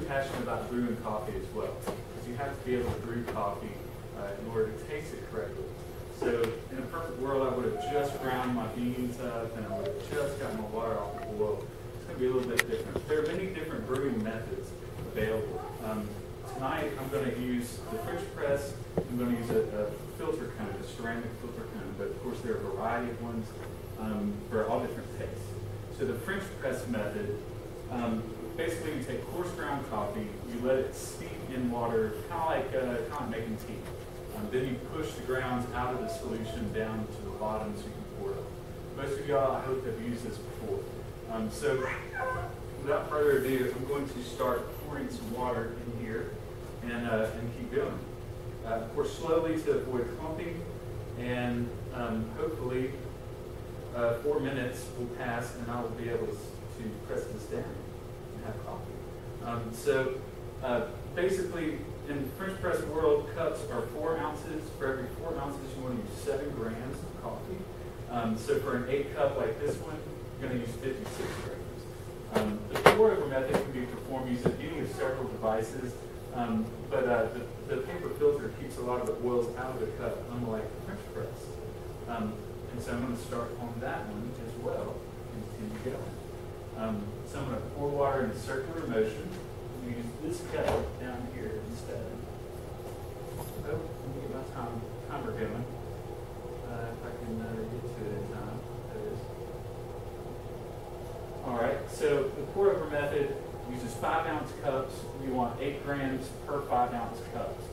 passionate about brewing coffee as well, because you have to be able to brew coffee in order to taste it correctly. So in a perfect world, I would have just ground my beans up and I would have just gotten my water off the boil. It's going to be a little bit different. There are many different brewing methods available. Tonight, I'm going to use the French press. I'm going to use a filter cone, a ceramic filter cone, but of course there are a variety of ones for all different tastes. So the French press method, basically you take coarse ground coffee, you let it steep in water, kind of like making tea. Then you push the grounds out of the solution down to the bottom so you can pour it up. Most of y'all, I hope, have used this before. So without further ado, I'm going to start pouring some water in here and keep going. Of course, slowly to avoid clumping, and hopefully 4 minutes will pass and I will be able to press this down and have coffee. Basically, in the French press world, cups are 4 ounces. For every 4 ounces, you want to use 7 grams of coffee. So for an 8 cup like this one, you're going to use 56 grams. The pour-over method can be performed using any of several devices, but the paper filter keeps a lot of the oils out of the cup, unlike the French press. And so I'm going to start on that one as well and continue going. So I'm going to pour water in a circular motion. I'm going to use this kettle down here instead. Oh, let me get my timer going. If I can get to it in time. There it is. All right, so the pour-over method uses 5-ounce cups. You want 8 grams per 5-ounce cups.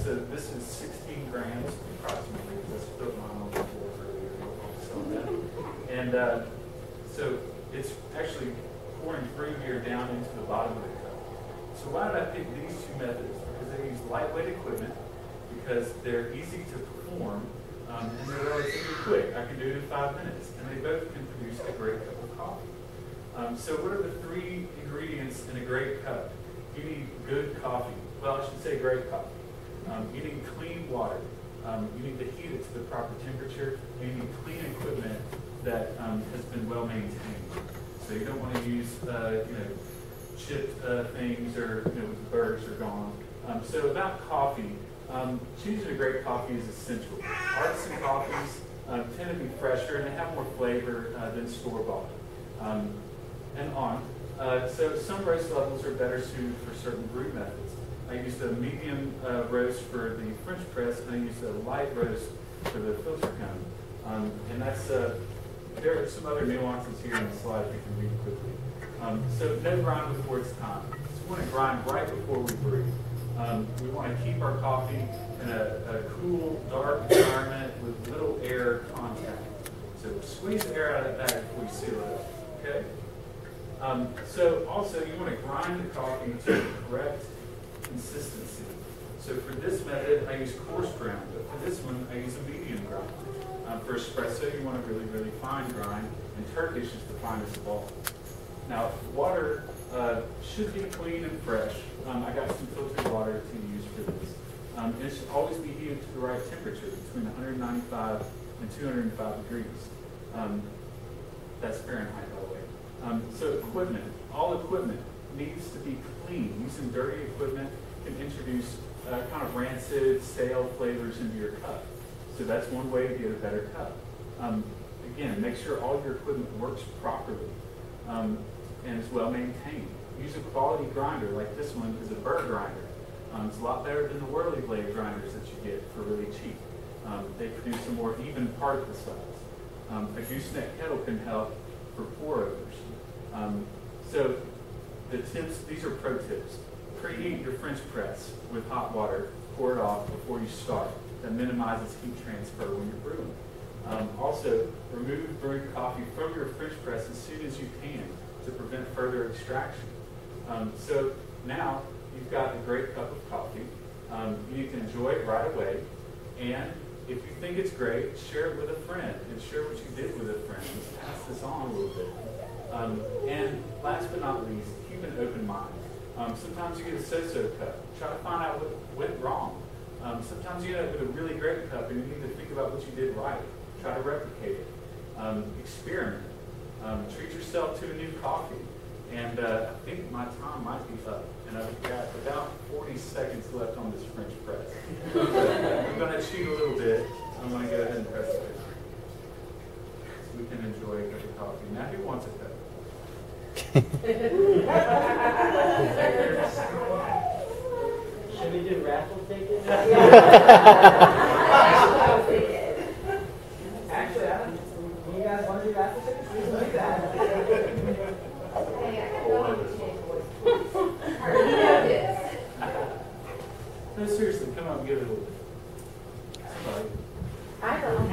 So this is 16 grams approximately, because I spilled mine on the floor earlier. And so it's actually pouring through here down into the bottom of the cup. So why did I pick these 2 methods? Because they use lightweight equipment, because they're easy to perform, and they're relatively quick. I can do it in 5 minutes, and they both can produce a great cup of coffee. So what are the 3 ingredients in a great cup? You need good coffee. Well, I should say great coffee. You need clean water. You need to heat it to the proper temperature. You need clean equipment that has been well maintained. So you don't want to use, chipped things or the burrs are gone. So about coffee, choosing a great coffee is essential. Artisan coffees tend to be fresher and they have more flavor than store-bought. So some roast levels are better suited for certain brew methods. I used a medium roast for the French press, and I used a light roast for the filter cone. And that's there are some other nuances here in the slide you can read quickly. So no grind before it's time. So we want to grind right before we brew. We want to keep our coffee in a cool, dark environment with little air contact. So squeeze the air out of that before you seal it up. Okay. So also you want to grind the coffee to the correct consistency. So for this method, I use coarse ground, but for this one, I use a medium grind. For espresso, you want a really, really fine grind, and Turkish is the finest of all. Now, water should be clean and fresh. I got some filtered water to use for this. And it should always be heated to the right temperature, between 195 and 205 degrees. That's Fahrenheit, by the way. So equipment, all equipment needs to be clean. Using dirty equipment can introduce kind of rancid, stale flavors into your cup. So that's one way to get a better cup. Again, make sure all your equipment works properly and is well maintained. Use a quality grinder, like this one is a burr grinder. It's a lot better than the whirly blade grinders that you get for really cheap. They produce a more even particle size. A gooseneck kettle can help for pour-overs. So the tips, these are pro tips. Preheat your French press with hot water, pour it off before you start. That minimizes heat transfer when you're brewing. Also, remove brewed coffee from your French press as soon as you can to prevent further extraction. So now you've got a great cup of coffee. You need to enjoy it right away. And if you think it's great, share it with a friend and share what you did with a friend. Let's pass this on a little bit. And last but not least, keep an open mind. Sometimes you get a so-so cup. Try to find out what went wrong. Sometimes you end up with a really great cup and you need to think about what you did right. Try to replicate it. Experiment. Treat yourself to a new coffee. And I think my time might be up, and I've got about 40 seconds left on this French press. I'm going to cheat a little bit. I'm going to go ahead and press it. So we can enjoy a cup of coffee. Now, who wants a cup? Should we do raffle tickets? Actually, you guys want to do raffle tickets? We can do that. No, seriously, come on, give it a little bit. Somebody. I don't.